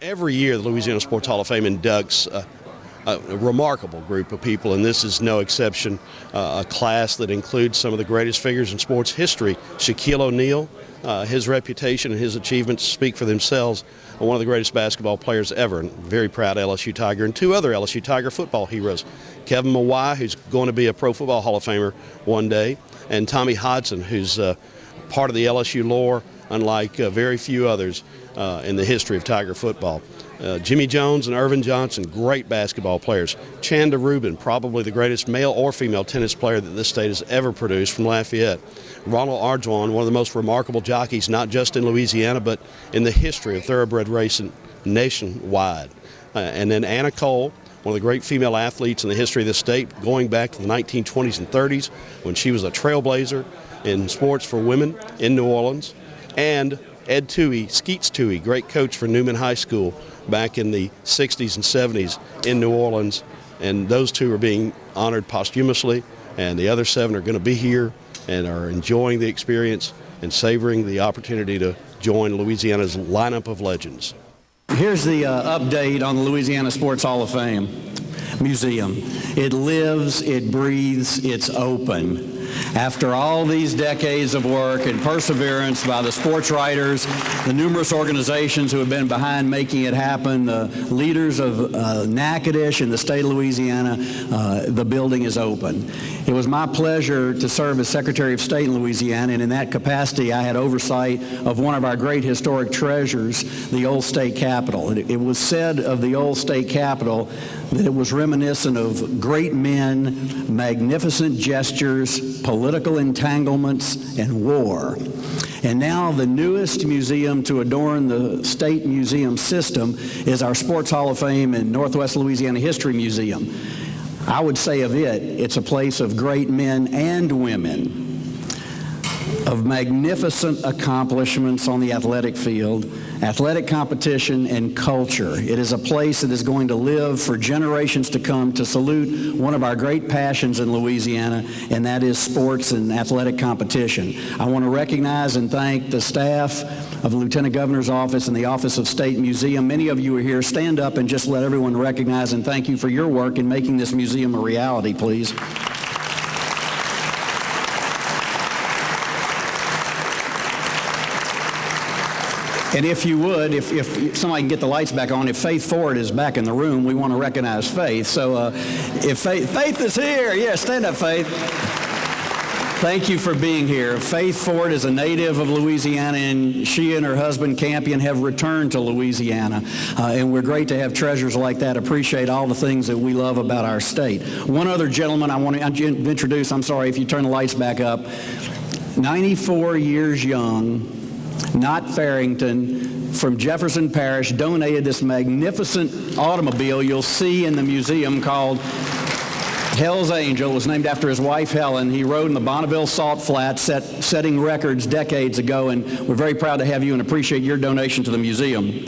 Every year, the Louisiana Sports Hall of Fame inducts a remarkable group of people, and this is no exception. A class that includes some of the greatest figures in sports history. Shaquille O'Neal, his reputation and his achievements speak for themselves. One of the greatest basketball players ever, and very proud LSU Tiger, and two other LSU Tiger football heroes. Kevin Mawai, who's going to be a Pro Football Hall of Famer one day, and Tommy Hodson, who's part of the LSU lore, unlike very few others in the history of Tiger football. Jimmy Jones and Irvin Johnson, great basketball players. Chanda Rubin, probably the greatest male or female tennis player that this state has ever produced from Lafayette. Ronald Arjuan, one of the most remarkable jockeys, not just in Louisiana, but in the history of thoroughbred racing nationwide. And then Anna Cole, one of the great female athletes in the history of this state, going back to the 1920s and 30s when she was a trailblazer in sports for women in New Orleans. And Ed Toohey, Skeets Toohey, great coach for Newman High School back in the 60s and 70s in New Orleans. And those two are being honored posthumously, and the other 7 are going to be here and are enjoying the experience and savoring the opportunity to join Louisiana's lineup of legends. Here's the update on the Louisiana Sports Hall of Fame Museum. It lives, it breathes, it's open. After all these decades of work and perseverance by the sports writers, the numerous organizations who have been behind making it happen, the leaders of Natchitoches and the state of Louisiana, the building is open. It was my pleasure to serve as Secretary of State in Louisiana, and in that capacity I had oversight of one of our great historic treasures, the old state capitol. It was said of the old state capitol that it was reminiscent of great men, magnificent gestures, political entanglements, and war. And now the newest museum to adorn the state museum system is our Sports Hall of Fame and Northwest Louisiana History Museum. I would say of it, it's a place of great men and women, of magnificent accomplishments on the athletic field, athletic competition, and culture. It is a place that is going to live for generations to come to salute one of our great passions in Louisiana, and that is sports and athletic competition. I want to recognize and thank the staff of the Lieutenant Governor's Office and the Office of State Museum. Many of you are here. Stand up and just let everyone recognize and thank you for your work in making this museum a reality, please. And if you would, if somebody can get the lights back on, if Faith Ford is back in the room, we want to recognize Faith. So if Faith is here, yeah, stand up, Faith. Thank you for being here. Faith Ford is a native of Louisiana, and she and her husband, Campion, have returned to Louisiana. And we're great to have treasures like that. Appreciate all the things that we love about our state. One other gentleman I want to introduce, I'm sorry if you turn the lights back up, 94 years young, Not Farrington, from Jefferson Parish, donated this magnificent automobile you'll see in the museum called Hell's Angel. It was named after his wife, Helen. He rode in the Bonneville Salt Flats, setting records decades ago, and we're very proud to have you and appreciate your donation to the museum.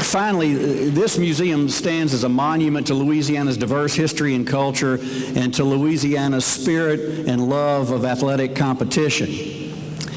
Finally, this museum stands as a monument to Louisiana's diverse history and culture and to Louisiana's spirit and love of athletic competition.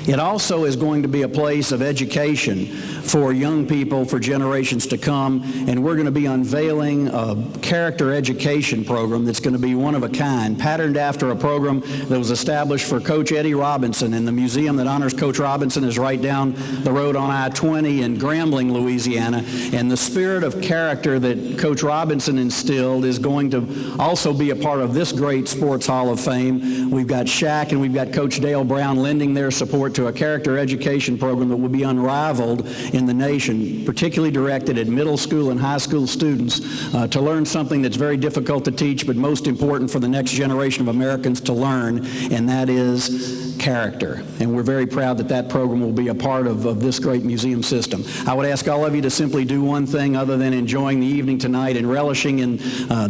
It also is going to be a place of education for young people for generations to come, and we're going to be unveiling a character education program that's going to be one of a kind, patterned after a program that was established for Coach Eddie Robinson, and the museum that honors Coach Robinson is right down the road on I-20 in Grambling, Louisiana, and the spirit of character that Coach Robinson instilled is going to also be a part of this great Sports Hall of Fame. We've got Shaq and we've got Coach Dale Brown lending their support to a character education program that will be unrivaled in the nation, particularly directed at middle school and high school students to learn something that's very difficult to teach, but most important for the next generation of Americans to learn, and that is character. And we're very proud that that program will be a part of this great museum system. I would ask all of you to simply do one thing other than enjoying the evening tonight and relishing in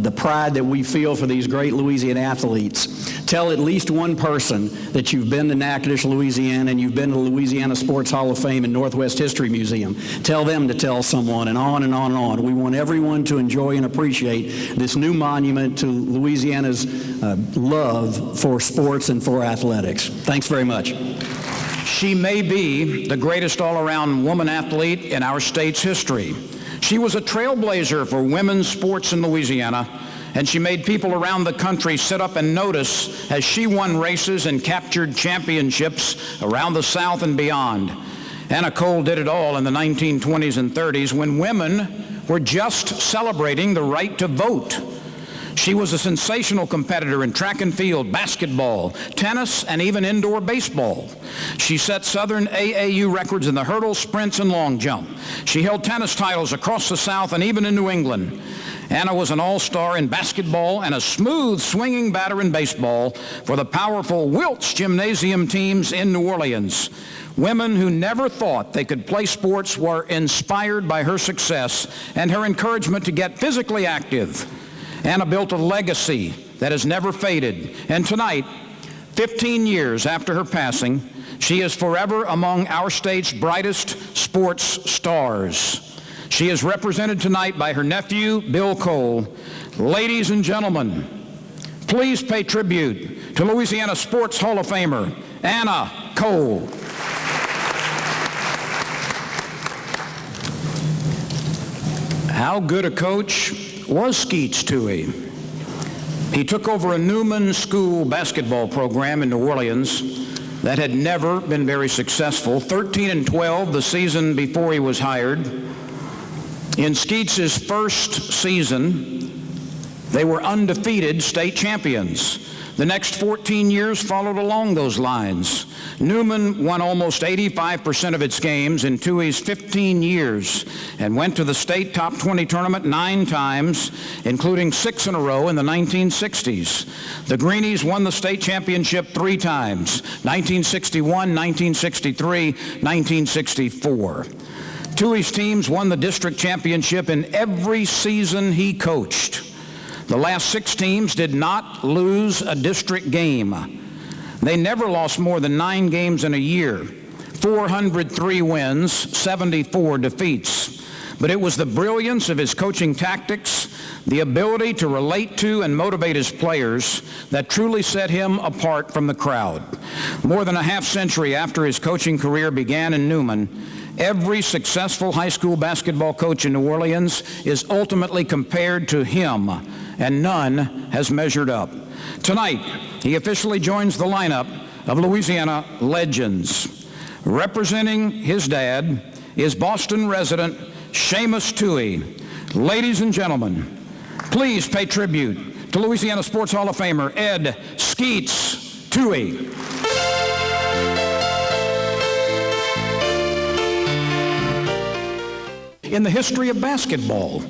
the pride that we feel for these great Louisiana athletes. Tell at least one person that you've been to Natchitoches, Louisiana, and you've been to the Louisiana Sports Hall of Fame and Northwest History Museum. Tell them to tell someone, and on and on and on. We want everyone to enjoy and appreciate this new monument to Louisiana's love for sports and for athletics. Thanks very much. She may be the greatest all-around woman athlete in our state's history. She was a trailblazer for women's sports in Louisiana, and she made people around the country sit up and notice as she won races and captured championships around the South and beyond. Anna Cole did it all in the 1920s and 30s when women were just celebrating the right to vote. She was a sensational competitor in track and field, basketball, tennis, and even indoor baseball. She set Southern AAU records in the hurdle, sprints, and long jump. She held tennis titles across the South and even in New England. Anna was an all-star in basketball and a smooth swinging batter in baseball for the powerful Wiltz Gymnasium teams in New Orleans. Women who never thought they could play sports were inspired by her success and her encouragement to get physically active. Anna built a legacy that has never faded. And tonight, 15 years after her passing, she is forever among our state's brightest sports stars. She is represented tonight by her nephew, Bill Cole. Ladies and gentlemen, please pay tribute to Louisiana Sports Hall of Famer, Anna Cole. How good a coach was Skeets Tuohy? He took over a Newman School basketball program in New Orleans that had never been very successful. 13-12 the season before he was hired. In Skeets' first season, they were undefeated state champions. The next 14 years followed along those lines. Newman won almost 85% of its games in Tuohy's 15 years and went to the state top 20 tournament 9 times, including 6 in a row in the 1960s. The Greenies won the state championship 3 times, 1961, 1963, 1964. Tuohy's teams won the district championship in every season he coached. The last 6 teams did not lose a district game. They never lost more than 9 games in a year. 403 wins, 74 defeats. But it was the brilliance of his coaching tactics, the ability to relate to and motivate his players that truly set him apart from the crowd. More than a half century after his coaching career began in Newman, every successful high school basketball coach in New Orleans is ultimately compared to him, and none has measured up. Tonight, he officially joins the lineup of Louisiana legends. Representing his dad is Boston resident Seamus Tuohy. Ladies and gentlemen, please pay tribute to Louisiana Sports Hall of Famer Ed Skeets Tuohy. In the history of basketball,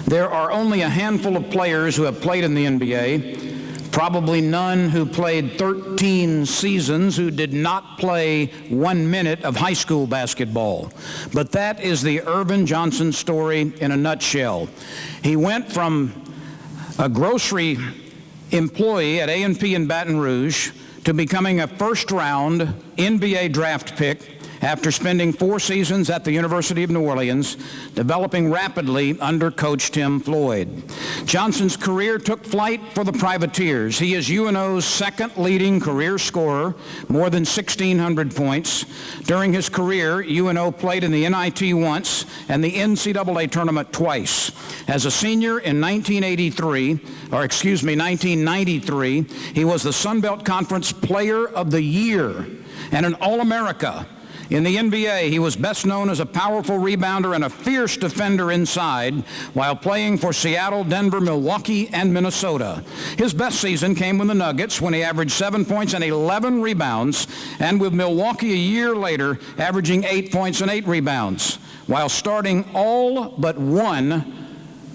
there are only a handful of players who have played in the NBA, probably none who played 13 seasons who did not play 1 minute of high school basketball. But that is the Irvin Johnson story in a nutshell. He went from a grocery employee at A&P in Baton Rouge to becoming a first-round NBA draft pick after spending 4 seasons at the University of New Orleans, developing rapidly under Coach Tim Floyd. Johnson's career took flight for the Privateers. He is UNO's second leading career scorer, more than 1,600 points. During his career, UNO played in the NIT once and the NCAA tournament twice. As a senior in 1993, he was the Sun Belt Conference Player of the Year and an All-America. In the NBA, he was best known as a powerful rebounder and a fierce defender inside while playing for Seattle, Denver, Milwaukee, and Minnesota. His best season came with the Nuggets when he averaged 7 points and 11 rebounds, and with Milwaukee a year later, averaging 8 points and 8 rebounds, while starting all but one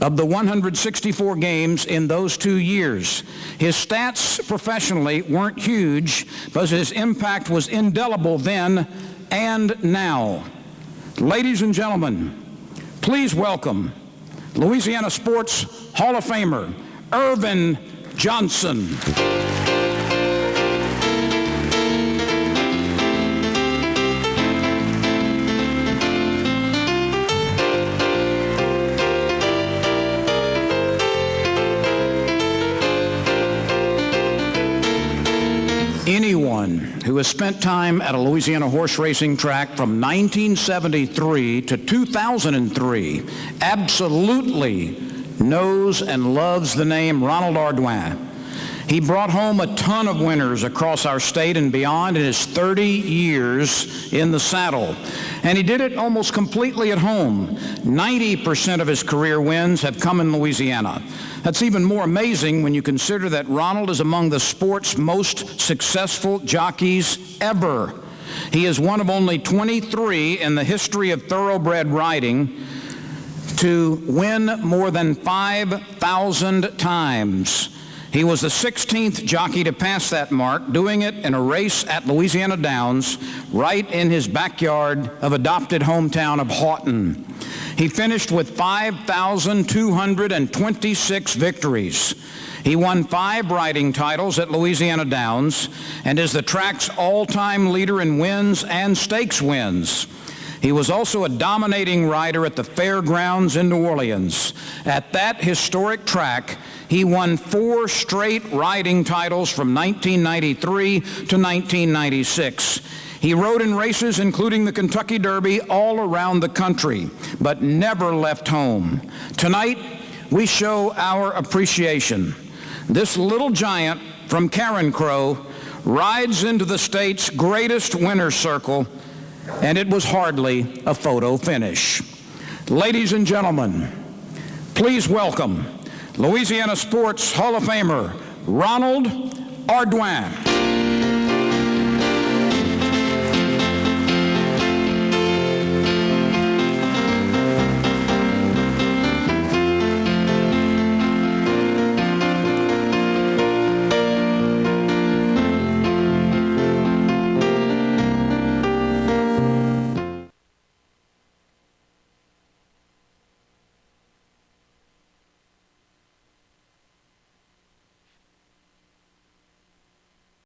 of the 164 games in those 2 years. His stats professionally weren't huge, but his impact was indelible then and now. Ladies and gentlemen, please welcome Louisiana Sports Hall of Famer, Irvin Johnson. Anyone who has spent time at a Louisiana horse racing track from 1973 to 2003 absolutely knows and loves the name Ronald Dardenne. He brought home a ton of winners across our state and beyond in his 30 years in the saddle. And he did it almost completely at home. 90% of his career wins have come in Louisiana. That's even more amazing when you consider that Ronald is among the sport's most successful jockeys ever. He is one of only 23 in the history of thoroughbred riding to win more than 5,000 times. He was the 16th jockey to pass that mark, doing it in a race at Louisiana Downs, right in his backyard of adopted hometown of Houghton. He finished with 5,226 victories. He won 5 riding titles at Louisiana Downs and is the track's all-time leader in wins and stakes wins. He was also a dominating rider at the fairgrounds in New Orleans. At that historic track, he won 4 straight riding titles from 1993 to 1996. He rode in races including the Kentucky Derby all around the country, but never left home. Tonight, we show our appreciation. This little giant from Karen Crow rides into the state's greatest winner's circle, and it was hardly a photo finish. Ladies and gentlemen, please welcome Louisiana Sports Hall of Famer Ronald Dardenne.